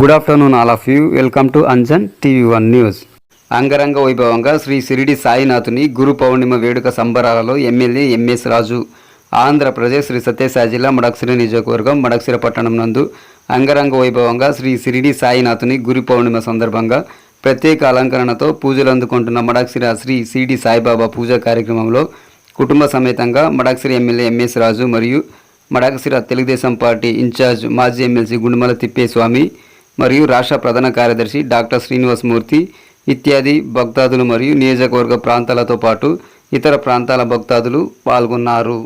Good afternoon all of you. Welcome to Anjan TV one news. అంగరంగ వైభవంగా శ్రీ షిరిడి సాయినాథుని గురు పౌర్ణిమ వేడుక సంబరాలలో ఎమ్మెల్యే ఎంఎస్ రాజు ఆంధ్రప్రదేశ్ శ్రీ సత్యసాయి జిల్లా మడక్సిర నియోజకవర్గం మడక్సిర పట్టణం నందు అంగరంగ వైభవంగా శ్రీ షిరిడి సాయినాథుని గురు పౌర్ణిమ సందర్భంగా ప్రత్యేక అలంకరణతో పూజలు అందుకుంటున్న మడక్సిర శ్రీ షిరిడి సాయిబాబా పూజా కార్యక్రమంలో కుటుంబ సమేతంగా మడక్సిర ఎమ్మెల్యే ఎంఎస్ రాజు మరియు మడక్సిర తెలుగుదేశం పార్టీ ఇన్ఛార్జ్ మాజీ ఎమ్మెల్సీ గుండుమల తిప్పేస్వామి మరియు రాష్ట్ర ప్రధాన కార్యదర్శి డాక్టర్ శ్రీనివాసమూర్తి ఇత్యాది భక్తాదులు మరియు నియోజకవర్గ ప్రాంతాలతో పాటు ఇతర ప్రాంతాల భక్తాదులు పాల్గొన్నారు.